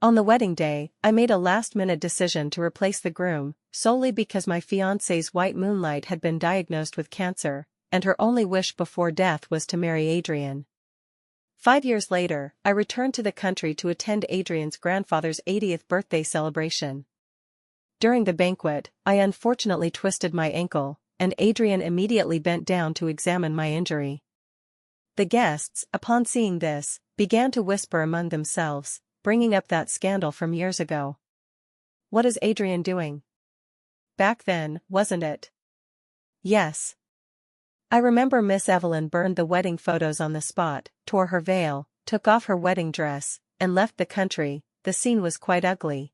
On the wedding day, I made a last-minute decision to replace the groom, solely because my fiancé's white moonlight had been diagnosed with cancer, and her only wish before death was to marry Adrian. 5 years later, I returned to the country to attend Adrian's grandfather's 80th birthday celebration. During the banquet, I unfortunately twisted my ankle, and Adrian immediately bent down to examine my injury. The guests, upon seeing this, began to whisper among themselves, bringing up that scandal from years ago. What is Adrian doing? Back then, wasn't it? Yes. I remember Miss Evelyn burned the wedding photos on the spot, tore her veil, took off her wedding dress, and left the country. The scene was quite ugly.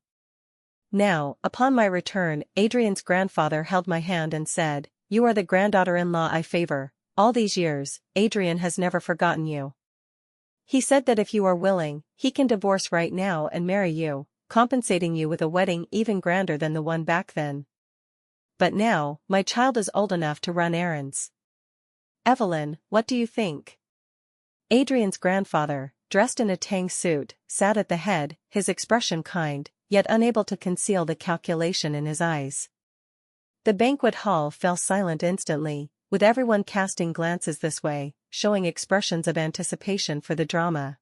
Now, upon my return, Adrian's grandfather held my hand and said, "You are the granddaughter-in-law I favor. All these years, Adrian has never forgotten you. He said that if you are willing, he can divorce right now and marry you, compensating you with a wedding even grander than the one back then. But now, my child is old enough to run errands. Evelyn, what do you think?" Adrian's grandfather, dressed in a tang suit, sat at the head, his expression kind, yet unable to conceal the calculation in his eyes. The banquet hall fell silent instantly, with everyone casting glances this way, showing expressions of anticipation for the drama.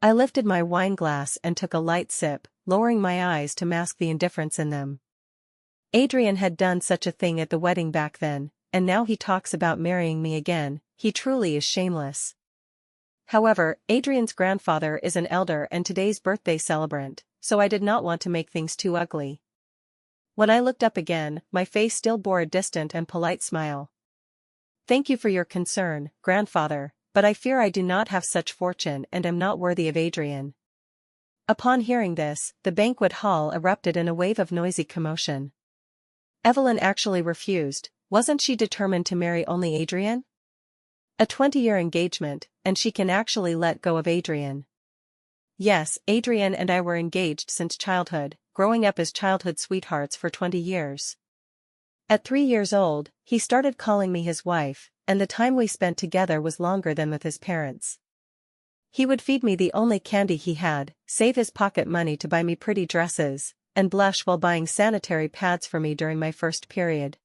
I lifted my wine glass and took a light sip, lowering my eyes to mask the indifference in them. Adrian had done such a thing at the wedding back then, and now he talks about marrying me again. He truly is shameless. However, Adrian's grandfather is an elder and today's birthday celebrant, so I did not want to make things too ugly. When I looked up again, my face still bore a distant and polite smile. "Thank you for your concern, grandfather, but I fear I do not have such fortune and am not worthy of Adrian." Upon hearing this, the banquet hall erupted in a wave of noisy commotion. Evelyn actually refused. Wasn't she determined to marry only Adrian? A 20-year engagement, and she can actually let go of Adrian. Yes, Adrian and I were engaged since childhood, growing up as childhood sweethearts for 20 years. At 3 years old, he started calling me his wife, and the time we spent together was longer than with his parents. He would feed me the only candy he had, save his pocket money to buy me pretty dresses, and blush while buying sanitary pads for me during my first period.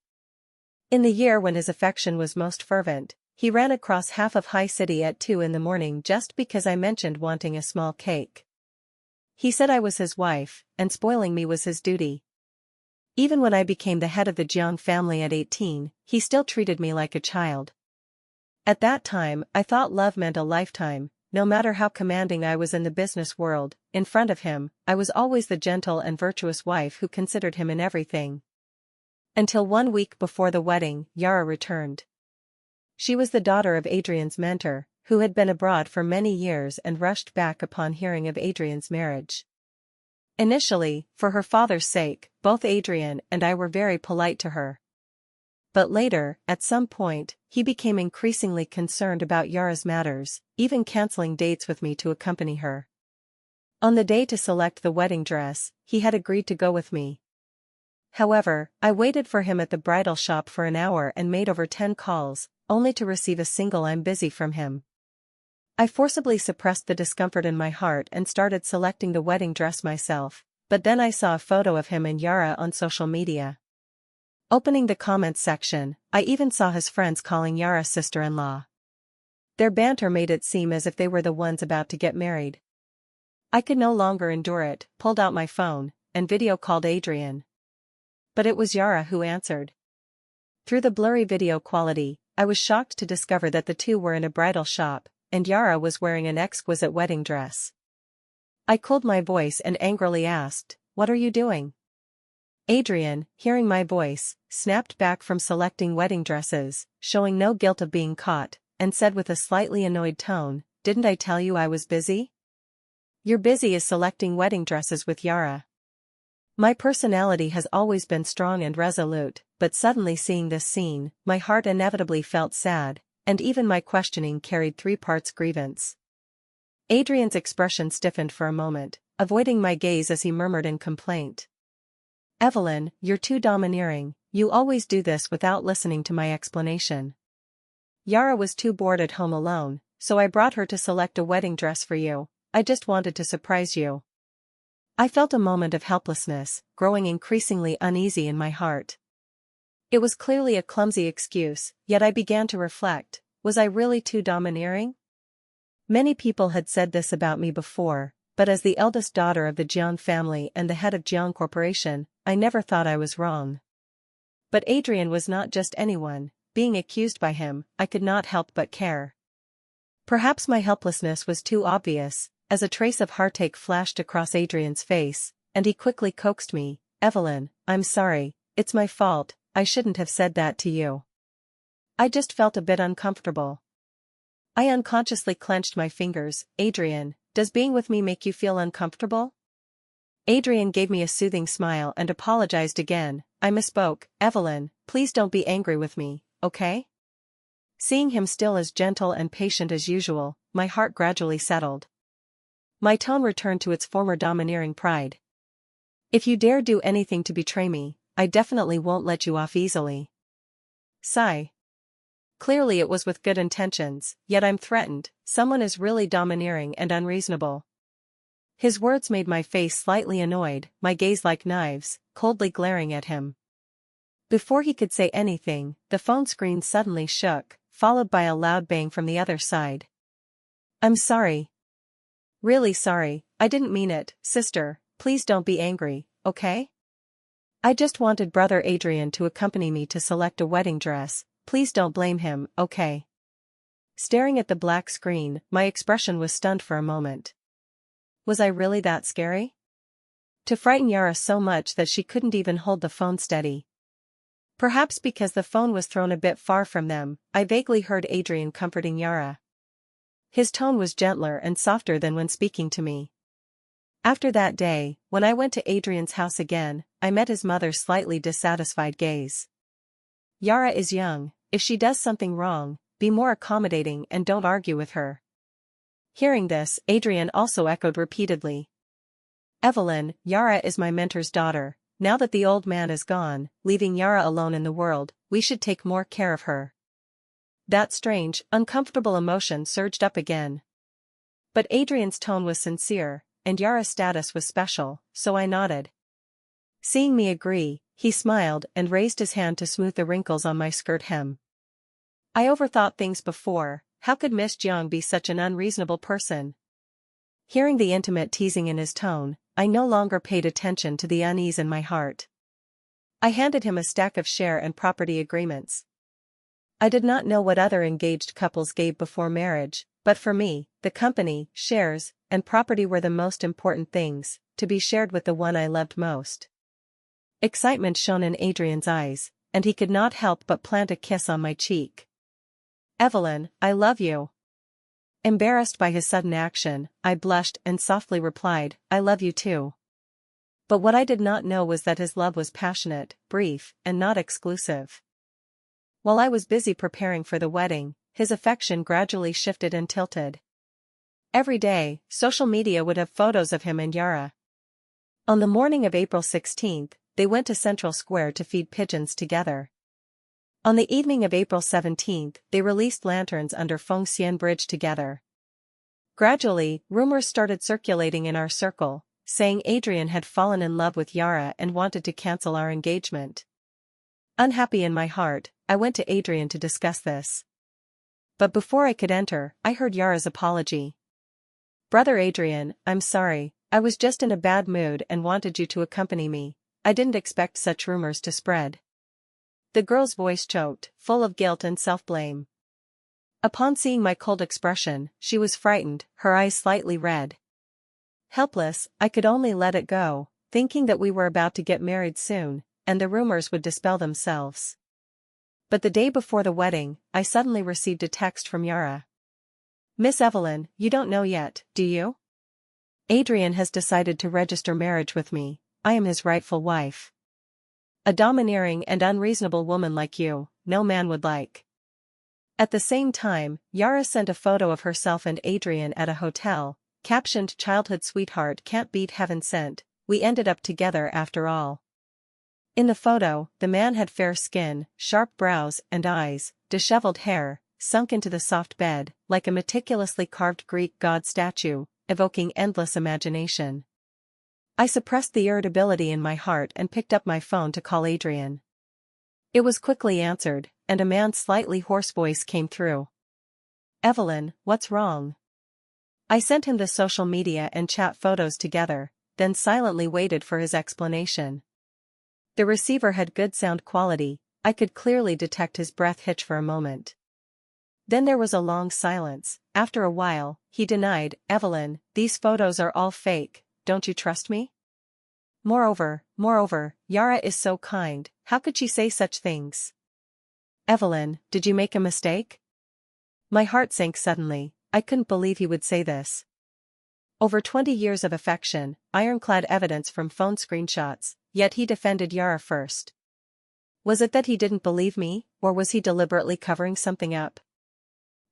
In the year when his affection was most fervent, he ran across half of High City at 2 in the morning just because I mentioned wanting a small cake. He said I was his wife, and spoiling me was his duty. Even when I became the head of the Jiang family at 18, he still treated me like a child. At that time, I thought love meant a lifetime. No matter how commanding I was in the business world, in front of him, I was always the gentle and virtuous wife who considered him in everything. Until 1 week before the wedding, Yara returned. She was the daughter of Adrian's mentor, who had been abroad for many years and rushed back upon hearing of Adrian's marriage. Initially, for her father's sake, both Adrian and I were very polite to her. But later, at some point, he became increasingly concerned about Yara's matters, even canceling dates with me to accompany her. On the day to select the wedding dress, he had agreed to go with me. However, I waited for him at the bridal shop for an hour and made over 10 calls, only to receive a single "I'm busy" from him. I forcibly suppressed the discomfort in my heart and started selecting the wedding dress myself, but then I saw a photo of him and Yara on social media. Opening the comments section, I even saw his friends calling Yara sister-in-law. Their banter made it seem as if they were the ones about to get married. I could no longer endure it, pulled out my phone, and video called Adrian. But it was Yara who answered. Through the blurry video quality, I was shocked to discover that the two were in a bridal shop, and Yara was wearing an exquisite wedding dress. I cooled my voice and angrily asked, "What are you doing?" Adrian, hearing my voice, snapped back from selecting wedding dresses, showing no guilt of being caught, and said with a slightly annoyed tone, "Didn't I tell you I was busy? You're busy as selecting wedding dresses with Yara." My personality has always been strong and resolute, but suddenly seeing this scene, my heart inevitably felt sad, and even my questioning carried 3 parts grievance. Adrian's expression stiffened for a moment, avoiding my gaze as he murmured in complaint. "Evelyn, you're too domineering, you always do this without listening to my explanation. Yara was too bored at home alone, so I brought her to select a wedding dress for you. I just wanted to surprise you." I felt a moment of helplessness, growing increasingly uneasy in my heart. It was clearly a clumsy excuse, yet I began to reflect, was I really too domineering? Many people had said this about me before, but as the eldest daughter of the Jiang family and the head of Jiang Corporation, I never thought I was wrong. But Adrian was not just anyone. Being accused by him, I could not help but care. Perhaps my helplessness was too obvious, as a trace of heartache flashed across Adrian's face, and he quickly coaxed me, "Evelyn, I'm sorry, it's my fault, I shouldn't have said that to you." I just felt a bit uncomfortable. I unconsciously clenched my fingers. "Adrian, does being with me make you feel uncomfortable?" Adrian gave me a soothing smile and apologized again. "I misspoke, Evelyn, please don't be angry with me, okay?" Seeing him still as gentle and patient as usual, my heart gradually settled. My tone returned to its former domineering pride. "If you dare do anything to betray me, I definitely won't let you off easily." Sigh. Clearly it was with good intentions, yet I'm threatened. Someone is really domineering and unreasonable. His words made my face slightly annoyed, my gaze like knives, coldly glaring at him. Before he could say anything, the phone screen suddenly shook, followed by a loud bang from the other side. "I'm sorry. Really sorry, I didn't mean it, sister, please don't be angry, okay? I just wanted brother Adrian to accompany me to select a wedding dress, please don't blame him, okay?" Staring at the black screen, my expression was stunned for a moment. Was I really that scary? To frighten Yara so much that she couldn't even hold the phone steady. Perhaps because the phone was thrown a bit far from them, I vaguely heard Adrian comforting Yara. His tone was gentler and softer than when speaking to me. After that day, when I went to Adrian's house again, I met his mother's slightly dissatisfied gaze. "Yara is young, if she does something wrong, be more accommodating and don't argue with her." Hearing this, Adrian also echoed repeatedly. "Evelyn, Yara is my mentor's daughter. Now that the old man is gone, leaving Yara alone in the world, we should take more care of her." That strange, uncomfortable emotion surged up again. But Adrian's tone was sincere, and Yara's status was special, so I nodded. Seeing me agree, he smiled and raised his hand to smooth the wrinkles on my skirt hem. I overthought things before. How could Miss Jiang be such an unreasonable person? Hearing the intimate teasing in his tone, I no longer paid attention to the unease in my heart. I handed him a stack of share and property agreements. I did not know what other engaged couples gave before marriage, but for me, the company, shares, and property were the most important things, to be shared with the one I loved most. Excitement shone in Adrian's eyes, and he could not help but plant a kiss on my cheek. "Evelyn, I love you." Embarrassed by his sudden action, I blushed and softly replied, "I love you too." But what I did not know was that his love was passionate, brief, and not exclusive. While I was busy preparing for the wedding, his affection gradually shifted and tilted. Every day, social media would have photos of him and Yara. On the morning of April 16th, they went to Central Square to feed pigeons together. On the evening of April 17th, they released lanterns under Fengxian Bridge together. Gradually, rumors started circulating in our circle, saying Adrian had fallen in love with Yara and wanted to cancel our engagement. Unhappy in my heart, I went to Adrian to discuss this. But before I could enter, I heard Yara's apology. "Brother Adrian, I'm sorry, I was just in a bad mood and wanted you to accompany me. I didn't expect such rumors to spread." The girl's voice choked, full of guilt and self-blame. Upon seeing my cold expression, she was frightened, her eyes slightly red. Helpless, I could only let it go, thinking that we were about to get married soon, and the rumors would dispel themselves. But the day before the wedding, I suddenly received a text from Yara. "Miss Evelyn, you don't know yet, do you? Adrian has decided to register marriage with me. I am his rightful wife. A domineering and unreasonable woman like you, no man would like." At the same time, Yara sent a photo of herself and Adrian at a hotel, captioned "Childhood sweetheart can't beat heaven sent, we ended up together after all." In the photo, the man had fair skin, sharp brows and eyes, disheveled hair, sunk into the soft bed, like a meticulously carved Greek god statue, evoking endless imagination. I suppressed the irritability in my heart and picked up my phone to call Adrian. It was quickly answered, and a man's slightly hoarse voice came through. "Evelyn, what's wrong?" I sent him the social media and chat photos together, then silently waited for his explanation. The receiver had good sound quality. I could clearly detect his breath hitch for a moment. Then there was a long silence. After a while, he denied, "Evelyn, these photos are all fake, don't you trust me? Moreover, Yara is so kind, how could she say such things? Evelyn, did you make a mistake?" My heart sank suddenly. I couldn't believe he would say this. Over 20 years of affection, ironclad evidence from phone screenshots, yet he defended Yara first. Was it that he didn't believe me, or was he deliberately covering something up?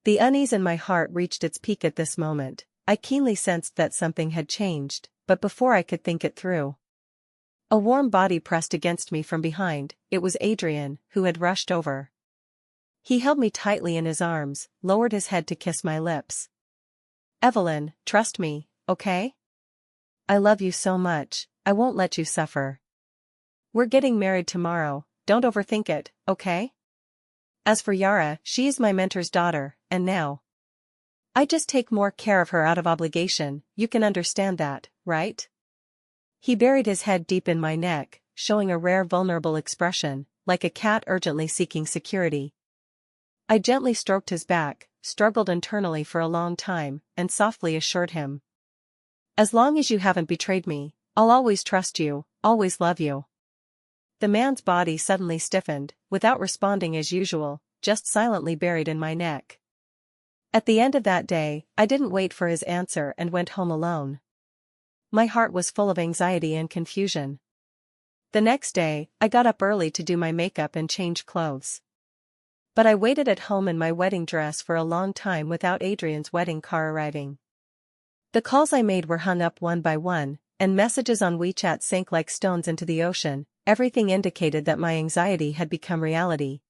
The unease in my heart reached its peak at this moment. I keenly sensed that something had changed, but before I could think it through, a warm body pressed against me from behind. It was Adrian, who had rushed over. He held me tightly in his arms, lowered his head to kiss my lips. "Evelyn, trust me, okay? I love you so much, I won't let you suffer. We're getting married tomorrow, don't overthink it, okay? As for Yara, she is my mentor's daughter, and now I just take more care of her out of obligation, you can understand that, right?" He buried his head deep in my neck, showing a rare vulnerable expression, like a cat urgently seeking security. I gently stroked his back, struggled internally for a long time, and softly assured him, "As long as you haven't betrayed me, I'll always trust you, always love you." The man's body suddenly stiffened, without responding as usual, just silently buried in my neck. At the end of that day, I didn't wait for his answer and went home alone. My heart was full of anxiety and confusion. The next day, I got up early to do my makeup and change clothes. But I waited at home in my wedding dress for a long time without Adrian's wedding car arriving. The calls I made were hung up one by one, and messages on WeChat sank like stones into the ocean. Everything indicated that my anxiety had become reality.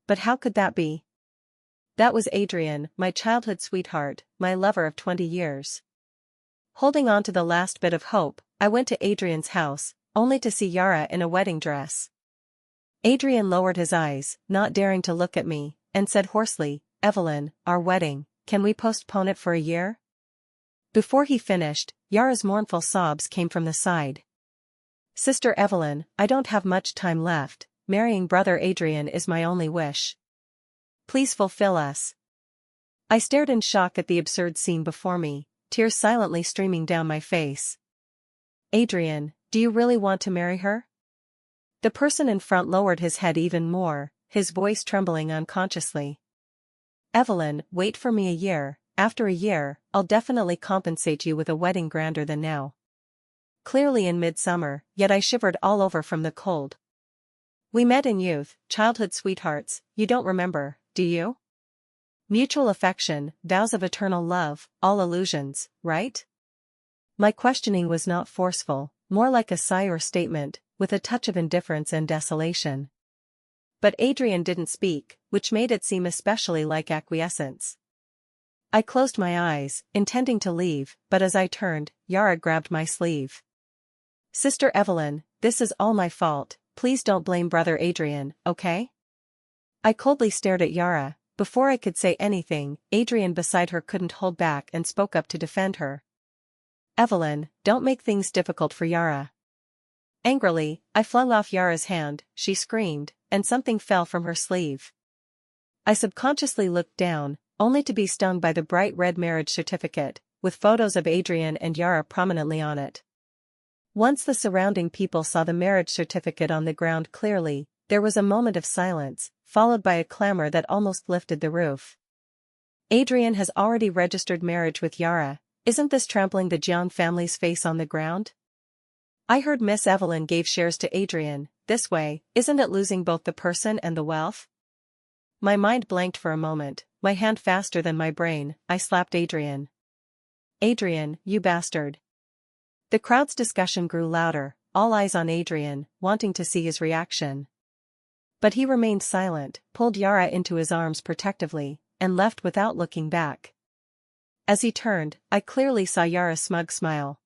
But how could that be? That was Adrian, my childhood sweetheart, my lover of 20 years. Holding on to the last bit of hope, I went to Adrian's house, only to see Yara in a wedding dress. Adrian lowered his eyes, not daring to look at me, and said hoarsely, "Evelyn, our wedding, can we postpone it for a year?" Before he finished, Yara's mournful sobs came from the side. "Sister Evelyn, I don't have much time left, marrying brother Adrian is my only wish. Please fulfill us." I stared in shock at the absurd scene before me, tears silently streaming down my face. "Adrian, do you really want to marry her?" The person in front lowered his head even more, his voice trembling unconsciously. "Evelyn, wait for me a year, after a year, I'll definitely compensate you with a wedding grander than now." Clearly in midsummer, yet I shivered all over from the cold. "We met in youth, childhood sweethearts, you don't remember, do you? Mutual affection, vows of eternal love, all illusions, right?" My questioning was not forceful, more like a sigh or statement, with a touch of indifference and desolation. But Adrian didn't speak, which made it seem especially like acquiescence. I closed my eyes, intending to leave, but as I turned, Yara grabbed my sleeve. "Sister Evelyn, this is all my fault, please don't blame brother Adrian, okay?" I coldly stared at Yara. Before I could say anything, Adrian beside her couldn't hold back and spoke up to defend her. "Evelyn, don't make things difficult for Yara." Angrily, I flung off Yara's hand, she screamed, and something fell from her sleeve. I subconsciously looked down, only to be stung by the bright red marriage certificate, with photos of Adrian and Yara prominently on it. Once the surrounding people saw the marriage certificate on the ground clearly, there was a moment of silence, followed by a clamor that almost lifted the roof. "Adrian has already registered marriage with Yara, isn't this trampling the Jiang family's face on the ground? I heard Miss Evelyn gave shares to Adrian, this way, isn't it losing both the person and the wealth?" My mind blanked for a moment, my hand faster than my brain, I slapped Adrian. "Adrian, you bastard." The crowd's discussion grew louder, all eyes on Adrian, wanting to see his reaction. But he remained silent, pulled Yara into his arms protectively, and left without looking back. As he turned, I clearly saw Yara's smug smile.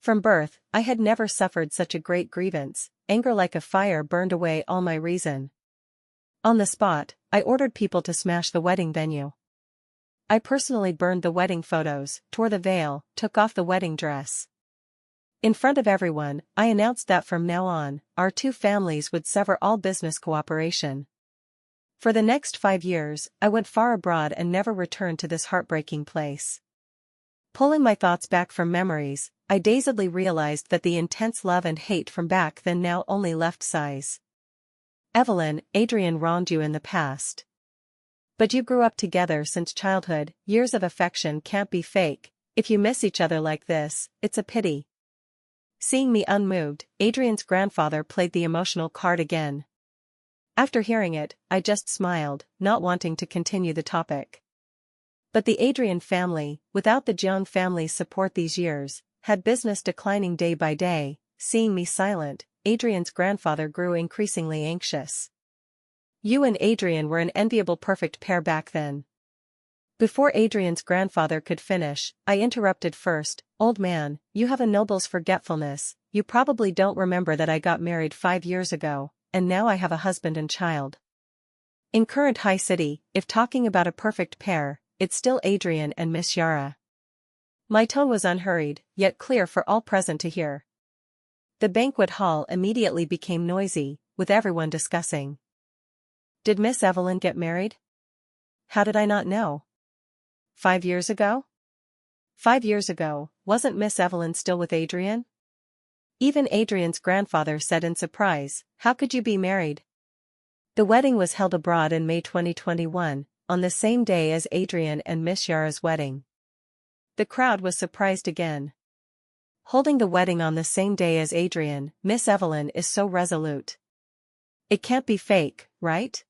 From birth, I had never suffered such a great grievance. Anger like a fire burned away all my reason. On the spot, I ordered people to smash the wedding venue. I personally burned the wedding photos, tore the veil, took off the wedding dress. In front of everyone, I announced that from now on, our two families would sever all business cooperation. For the next 5 years, I went far abroad and never returned to this heartbreaking place. Pulling my thoughts back from memories, I dazedly realized that the intense love and hate from back then now only left sighs. Evelyn, Adrian wronged you in the past. But you grew up together since childhood, years of affection can't be fake. If you miss each other like this, it's a pity. Seeing me unmoved, Adrian's grandfather played the emotional card again. After hearing it, I just smiled, not wanting to continue the topic. But the Adrian family, without the Jiang family's support these years, had business declining day by day. Seeing me silent, Adrian's grandfather grew increasingly anxious. You and Adrian were an enviable perfect pair back then. Before Adrian's grandfather could finish, I interrupted first. Old man, you have a noble's forgetfulness. You probably don't remember that I got married 5 years ago, and now I have a husband and child. In current high city, if talking about a perfect pair, it's still Adrian and Miss Yara. My tone was unhurried, yet clear for all present to hear. The banquet hall immediately became noisy, with everyone discussing. Did Miss Evelyn get married? How did I not know? 5 years ago? 5 years ago, wasn't Miss Evelyn still with Adrian? Even Adrian's grandfather said in surprise, how could you be married? The wedding was held abroad in May 2021, on the same day as Adrian and Miss Yara's wedding. The crowd was surprised again. Holding the wedding on the same day as Adrian, Miss Evelyn is so resolute. It can't be fake, right?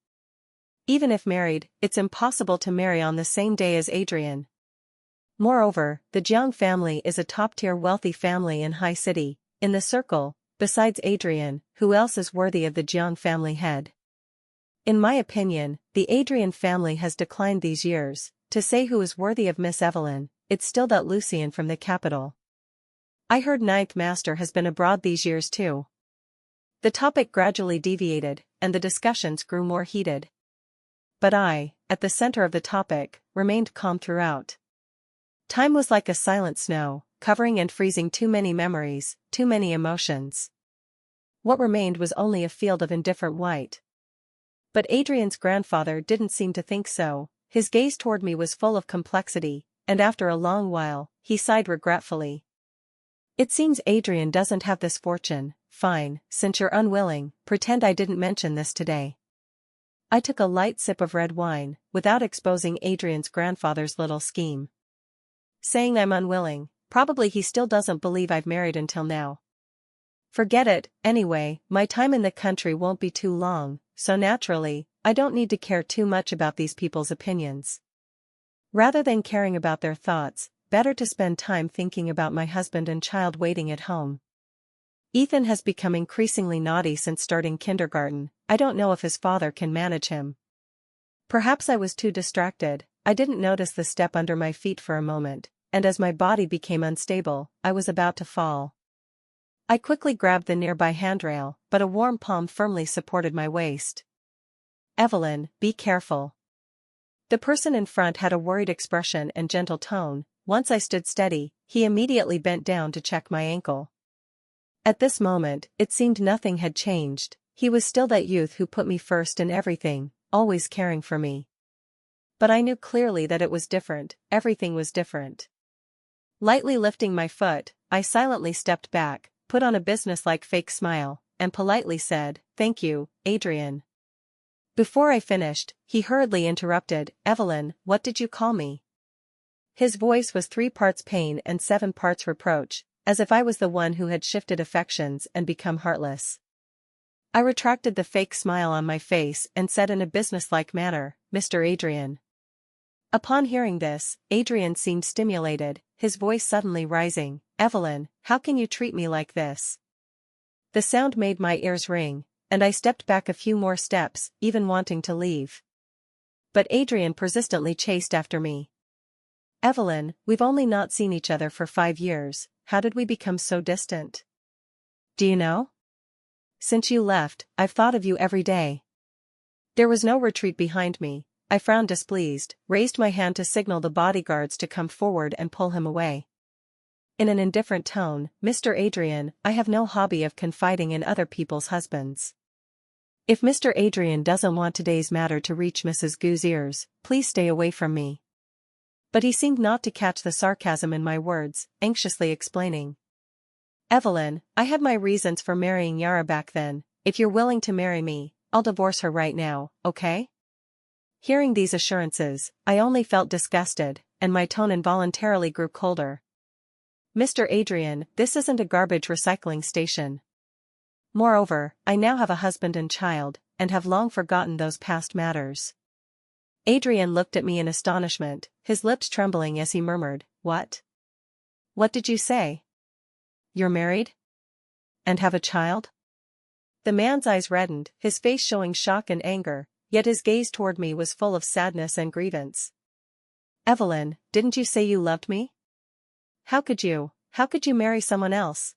Even if married, it's impossible to marry on the same day as Adrian. Moreover, the Jiang family is a top-tier wealthy family in high city. In the circle, besides Adrian, who else is worthy of the Jiang family head? In my opinion, the Adrian family has declined these years. To say who is worthy of Miss Evelyn, it's still that Lucien from the capital. I heard ninth master has been abroad these years too. The topic gradually deviated, and the discussions grew more heated. But I, at the center of the topic, remained calm throughout. Time was like a silent snow, covering and freezing too many memories, too many emotions. What remained was only a field of indifferent white. But Adrian's grandfather didn't seem to think so. His gaze toward me was full of complexity, and after a long while, he sighed regretfully. It seems Adrian doesn't have this fortune. Fine, since you're unwilling, pretend I didn't mention this today. I took a light sip of red wine, without exposing Adrian's grandfather's little scheme. Saying I'm unwilling, probably he still doesn't believe I've married until now. Forget it, anyway, my time in the country won't be too long, so naturally, I don't need to care too much about these people's opinions. Rather than caring about their thoughts, better to spend time thinking about my husband and child waiting at home. Ethan has become increasingly naughty since starting kindergarten. I don't know if his father can manage him. Perhaps I was too distracted. I didn't notice the step under my feet for a moment, and as my body became unstable, I was about to fall. I quickly grabbed the nearby handrail, but a warm palm firmly supported my waist. Evelyn, be careful. The person in front had a worried expression and gentle tone. Once I stood steady, he immediately bent down to check my ankle. At this moment, it seemed nothing had changed. He was still that youth who put me first in everything, always caring for me. But I knew clearly that it was different, everything was different. Lightly lifting my foot, I silently stepped back, put on a businesslike fake smile, and politely said, "Thank you, Adrian." Before I finished, he hurriedly interrupted, "Evelyn, what did you call me?" His voice was 3 parts pain and 7 parts reproach, as if I was the one who had shifted affections and become heartless. I retracted the fake smile on my face and said in a businesslike manner, "Mr. Adrian." Upon hearing this, Adrian seemed stimulated, his voice suddenly rising, "Evelyn, how can you treat me like this?" The sound made my ears ring, and I stepped back a few more steps, even wanting to leave. But Adrian persistently chased after me. "Evelyn, we've only not seen each other for 5 years, how did we become so distant? Do you know? Since you left, I've thought of you every day. There was no retreat behind me. I frowned displeased, raised my hand to signal the bodyguards to come forward and pull him away. In an indifferent tone, Mr. Adrian, I have no hobby of confiding in other people's husbands. If Mr. Adrian doesn't want today's matter to reach Mrs. Gu's ears, please stay away from me. But he seemed not to catch the sarcasm in my words, anxiously explaining. Evelyn, I had my reasons for marrying Yara back then. If you're willing to marry me, I'll divorce her right now, okay? Hearing these assurances, I only felt disgusted, and my tone involuntarily grew colder. Mr. Adrian, this isn't a garbage recycling station. Moreover, I now have a husband and child, and have long forgotten those past matters. Adrian looked at me in astonishment, his lips trembling as he murmured, What? What did you say? You're married? And have a child? The man's eyes reddened, his face showing shock and anger, yet his gaze toward me was full of sadness and grievance. Evelyn, didn't you say you loved me? How could you marry someone else?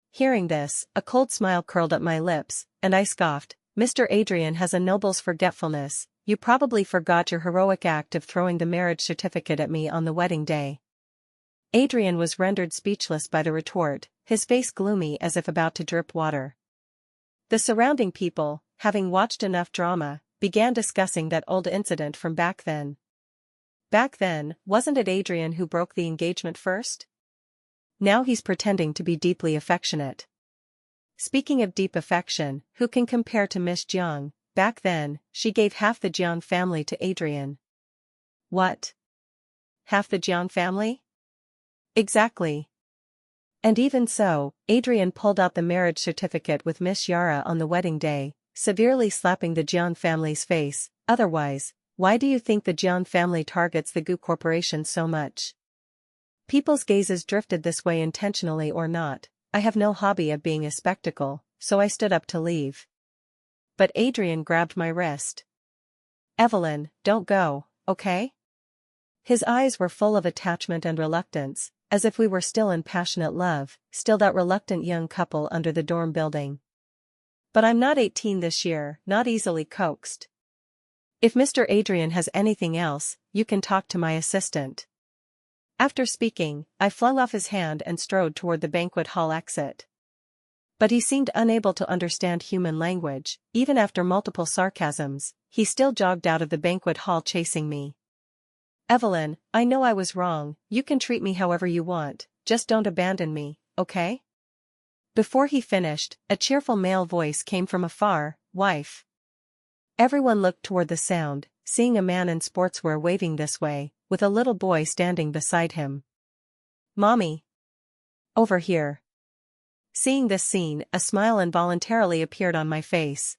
Hearing this, a cold smile curled up my lips, and I scoffed, Mr. Adrian has a noble's forgetfulness. You probably forgot your heroic act of throwing the marriage certificate at me on the wedding day. Adrian was rendered speechless by the retort, his face gloomy as if about to drip water. The surrounding people, having watched enough drama, began discussing that old incident from back then. Back then, wasn't it Adrian who broke the engagement first? Now he's pretending to be deeply affectionate. Speaking of deep affection, who can compare to Miss Jiang? Back then, she gave half the Jiang family to Adrian. What? Half the Jiang family? Exactly. And even so, Adrian pulled out the marriage certificate with Miss Yara on the wedding day, severely slapping the Jiang family's face. Otherwise, why do you think the Jiang family targets the Gu Corporation so much? People's gazes drifted this way intentionally or not. I have no hobby of being a spectacle, so I stood up to leave. But Adrian grabbed my wrist. Evelyn, don't go, okay? His eyes were full of attachment and reluctance, as if we were still in passionate love, still that reluctant young couple under the dorm building. But I'm not 18 this year, not easily coaxed. If Mr. Adrian has anything else, you can talk to my assistant. After speaking, I flung off his hand and strode toward the banquet hall exit. But he seemed unable to understand human language. Even after multiple sarcasms, he still jogged out of the banquet hall chasing me. Evelyn, I know I was wrong. You can treat me however you want, just don't abandon me, okay? Before he finished, a cheerful male voice came from afar, wife. Everyone looked toward the sound, seeing a man in sportswear waving this way, with a little boy standing beside him. Mommy. Over here. Seeing this scene, a smile involuntarily appeared on my face.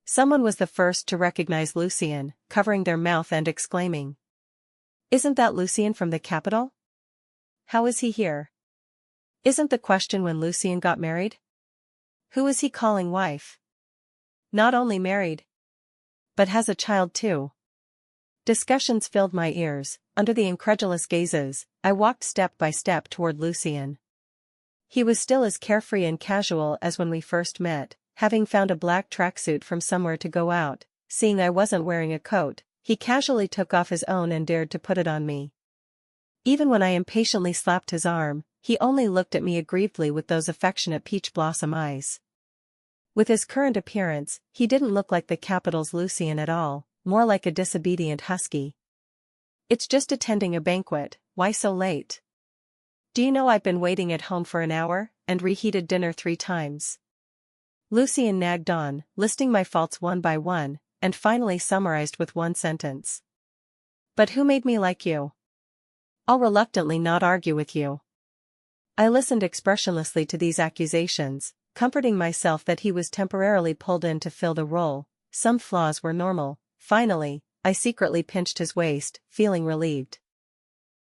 Someone was the first to recognize Lucien, covering their mouth and exclaiming. Isn't that Lucien from the capital? How is he here? Isn't the question when Lucien got married? Who is he calling wife? Not only married, but has a child too. Discussions filled my ears. Under the incredulous gazes, I walked step by step toward Lucien. He was still as carefree and casual as when we first met, having found a black tracksuit from somewhere to go out. Seeing I wasn't wearing a coat, he casually took off his own and dared to put it on me. Even when I impatiently slapped his arm, he only looked at me aggrievedly with those affectionate peach blossom eyes. With his current appearance, he didn't look like the capital's Lucien at all, more like a disobedient husky. It's just attending a banquet, why so late? Do you know I've been waiting at home for an hour, and reheated dinner 3 times? Lucien nagged on, listing my faults one by one, and finally summarized with one sentence. But who made me like you? I'll reluctantly not argue with you. I listened expressionlessly to these accusations, comforting myself that he was temporarily pulled in to fill the role. Some flaws were normal. Finally, I secretly pinched his waist, feeling relieved.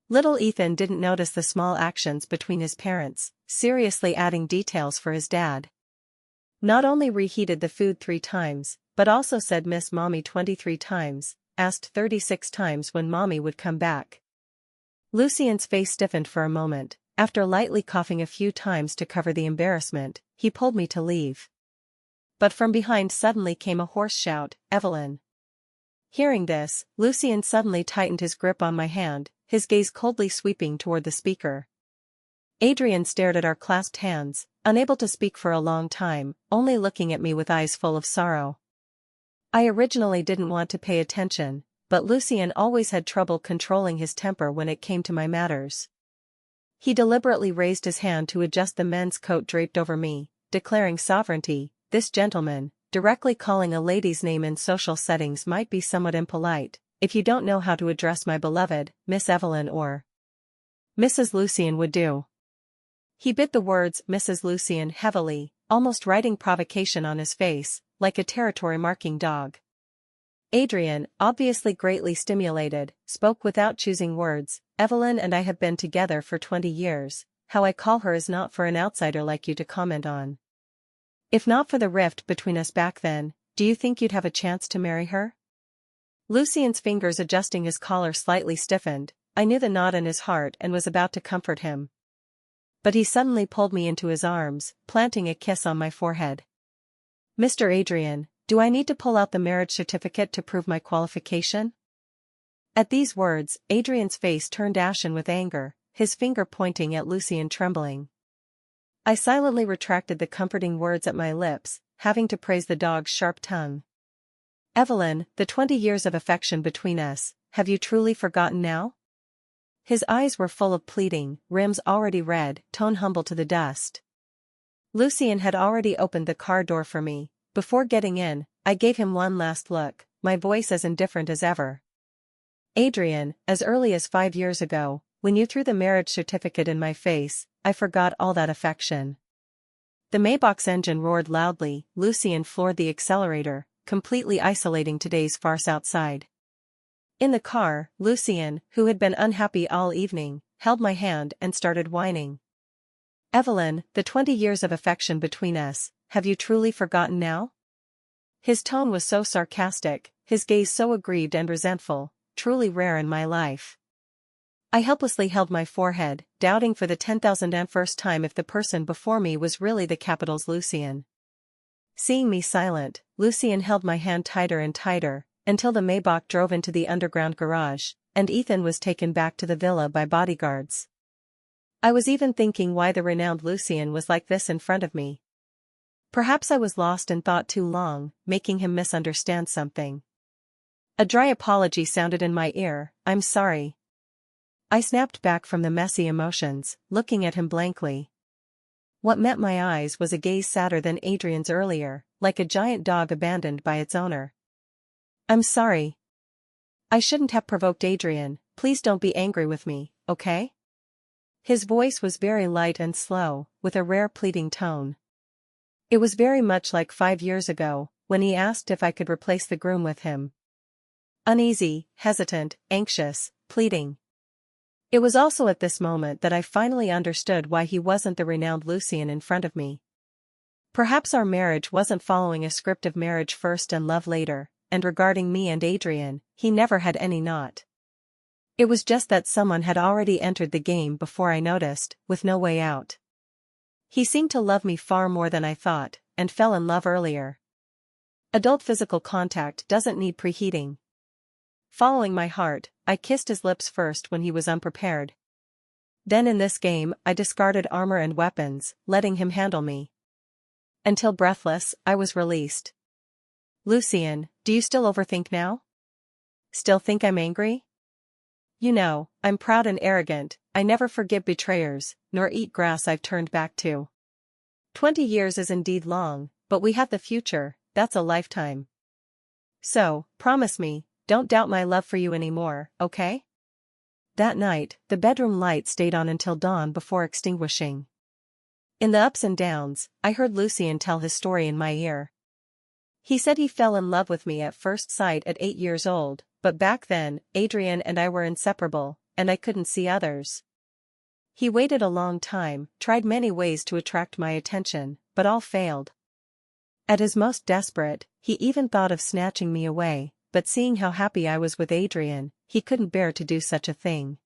Little Ethan didn't notice the small actions between his parents, seriously adding details for his dad. Not only reheated the food 3 times, but also said Miss Mommy 23 times, asked 36 times when Mommy would come back. Lucien's face stiffened for a moment, After lightly coughing a few times to cover the embarrassment, he pulled me to leave. But from behind suddenly came a hoarse shout, "Evelyn!" Hearing this, Lucien suddenly tightened his grip on my hand, his gaze coldly sweeping toward the speaker. Adrian stared at our clasped hands, unable to speak for a long time, only looking at me with eyes full of sorrow. I originally didn't want to pay attention, but Lucien always had trouble controlling his temper when it came to my matters. He deliberately raised his hand to adjust the men's coat draped over me, declaring sovereignty. This gentleman, directly calling a lady's name in social settings might be somewhat impolite, if you don't know how to address my beloved, Miss Evelyn or Mrs. Lucien would do. He bit the words Mrs. Lucien heavily, almost writing provocation on his face, like a territory-marking dog. Adrian, obviously greatly stimulated, spoke without choosing words. "Evelyn and I have been together for 20 years, how I call her is not for an outsider like you to comment on. If not for the rift between us back then, do you think you'd have a chance to marry her?" Lucien's fingers adjusting his collar slightly stiffened. I knew the knot in his heart and was about to comfort him. But he suddenly pulled me into his arms, planting a kiss on my forehead. "Mr. Adrian, do I need to pull out the marriage certificate to prove my qualification?" At these words, Adrian's face turned ashen with anger, his finger pointing at Lucien trembling. I silently retracted the comforting words at my lips, having to praise the dog's sharp tongue. "Evelyn, the 20 years of affection between us, have you truly forgotten now?" His eyes were full of pleading, rims already red, tone humble to the dust. Lucien had already opened the car door for me. Before getting in, I gave him one last look, my voice as indifferent as ever. "Adrian, as early as 5 years ago, when you threw the marriage certificate in my face, I forgot all that affection." The Maybach's engine roared loudly. Lucien floored the accelerator, completely isolating today's farce outside. In the car, Lucien, who had been unhappy all evening, held my hand and started whining. "Evelyn, the 20 years of affection between us, have you truly forgotten now?" His tone was so sarcastic, his gaze so aggrieved and resentful, truly rare in my life. I helplessly held my forehead, doubting for the 10,001st time if the person before me was really the capital's Lucien. Seeing me silent, Lucien held my hand tighter and tighter, until the Maybach drove into the underground garage, and Ethan was taken back to the villa by bodyguards. I was even thinking why the renowned Lucien was like this in front of me. Perhaps I was lost in thought too long, making him misunderstand something. A dry apology sounded in my ear. "I'm sorry." I snapped back from the messy emotions, looking at him blankly. What met my eyes was a gaze sadder than Adrian's earlier, like a giant dog abandoned by its owner. "I'm sorry. I shouldn't have provoked Adrian. Please don't be angry with me, okay?" His voice was very light and slow, with a rare pleading tone. It was very much like 5 years ago, when he asked if I could replace the groom with him. Uneasy, hesitant, anxious, pleading. It was also at this moment that I finally understood why he wasn't the renowned Lucien in front of me. Perhaps our marriage wasn't following a script of marriage first and love later, and regarding me and Adrian, he never had any knot. It was just that someone had already entered the game before I noticed, with no way out. He seemed to love me far more than I thought, and fell in love earlier. Adult physical contact doesn't need preheating. Following my heart, I kissed his lips first when he was unprepared. Then in this game I discarded armor and weapons, letting him handle me. Until breathless, I was released. "Lucien, do you still overthink now? Still think I'm angry? You know, I'm proud and arrogant. I never forgive betrayers, nor eat grass I've turned back to. 20 years is indeed long, but we have the future, that's a lifetime. So, promise me, don't doubt my love for you anymore, okay?" That night, the bedroom light stayed on until dawn before extinguishing. In the ups and downs, I heard Lucien tell his story in my ear. He said he fell in love with me at first sight at 8 years old, but back then, Adrian and I were inseparable, and I couldn't see others. He waited a long time, tried many ways to attract my attention, but all failed. At his most desperate, he even thought of snatching me away, but seeing how happy I was with Adrian, he couldn't bear to do such a thing.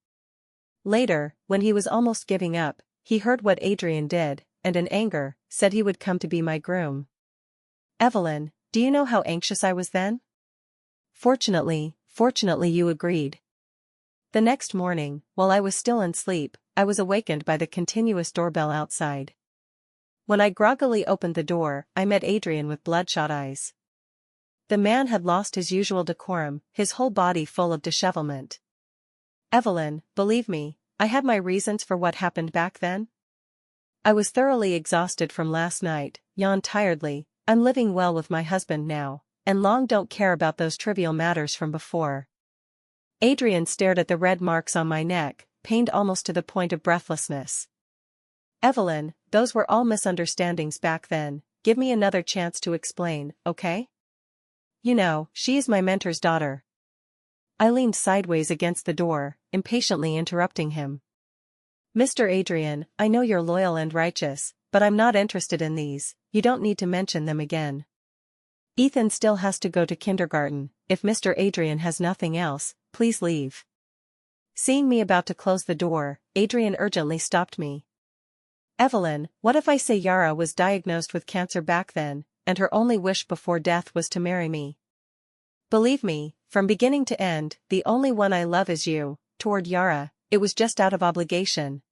Later, when he was almost giving up, he heard what Adrian did, and in anger, said he would come to be my groom. Evelyn, do you know how anxious I was then? Fortunately you agreed. The next morning, while I was still in sleep, I was awakened by the continuous doorbell outside. When I groggily opened the door, I met Adrian with bloodshot eyes. The man had lost his usual decorum, his whole body full of dishevelment. Evelyn, believe me, I had my reasons for what happened back then. I was thoroughly exhausted from last night, yawned tiredly. I'm living well with my husband now, and long don't care about those trivial matters from before. Adrian stared at the red marks on my neck, pained almost to the point of breathlessness. Evelyn, those were all misunderstandings back then, give me another chance to explain, okay? You know, she is my mentor's daughter. I leaned sideways against the door, impatiently interrupting him. Mr. Adrian, I know you're loyal and righteous, but I'm not interested in these, you don't need to mention them again. Ethan still has to go to kindergarten, if Mr. Adrian has nothing else, please leave. Seeing me about to close the door, Adrian urgently stopped me. Evelyn, what if I say Yara was diagnosed with cancer back then, and her only wish before death was to marry me? Believe me, from beginning to end, the only one I love is you. Toward Yara, it was just out of obligation.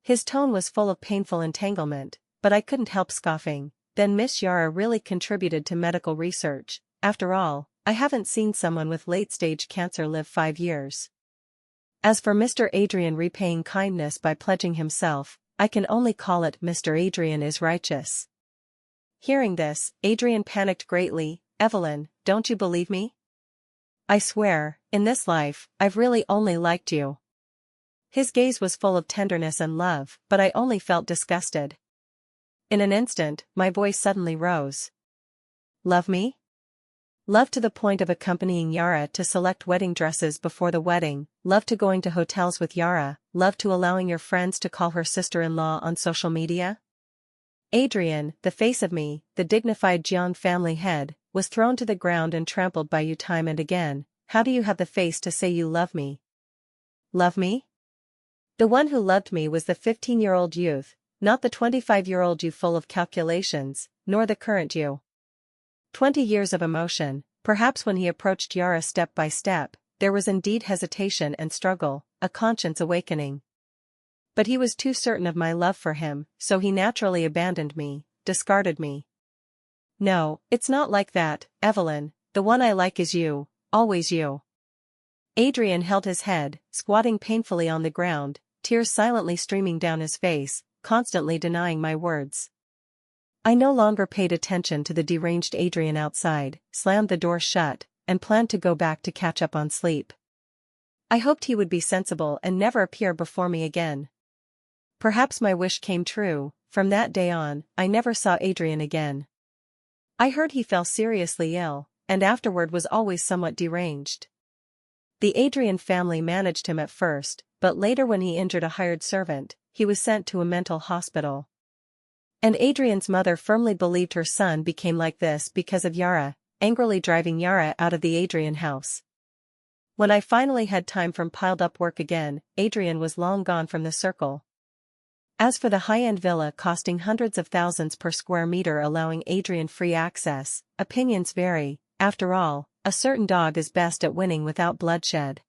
His tone was full of painful entanglement, but I couldn't help scoffing. Then Miss Yara really contributed to medical research. After all, I haven't seen someone with late-stage cancer live 5 years. As for Mr. Adrian repaying kindness by pledging himself, I can only call it Mr. Adrian is righteous. Hearing this, Adrian panicked greatly. Evelyn, don't you believe me? I swear, in this life, I've really only liked you. His gaze was full of tenderness and love, but I only felt disgusted. In an instant, my voice suddenly rose. Love me? Love to the point of accompanying Yara to select wedding dresses before the wedding, love to going to hotels with Yara, love to allowing your friends to call her sister-in-law on social media? Adrian, the face of me, the dignified Jiang family head, was thrown to the ground and trampled by you time and again. How do you have the face to say you love me? Love me? The one who loved me was the 15-year-old youth, not the 25-year-old you full of calculations, nor the current you. 20 years of emotion. Perhaps when he approached Yara step by step, there was indeed hesitation and struggle, a conscience awakening. But he was too certain of my love for him, so he naturally abandoned me, discarded me. No, it's not like that, Evelyn, the one I like is you, always you. Adrian held his head, squatting painfully on the ground, tears silently streaming down his face, constantly denying my words. I no longer paid attention to the deranged Adrian outside, slammed the door shut, and planned to go back to catch up on sleep. I hoped he would be sensible and never appear before me again. Perhaps my wish came true. From that day on, I never saw Adrian again. I heard he fell seriously ill, and afterward was always somewhat deranged. The Adrian family managed him at first, but later when he injured a hired servant, he was sent to a mental hospital. And Adrian's mother firmly believed her son became like this because of Yara, angrily driving Yara out of the Adrian house. When I finally had time from piled-up work again, Adrian was long gone from the circle. As for the high-end villa costing hundreds of thousands per square meter allowing Adrian free access, opinions vary. After all, a certain dog is best at winning without bloodshed.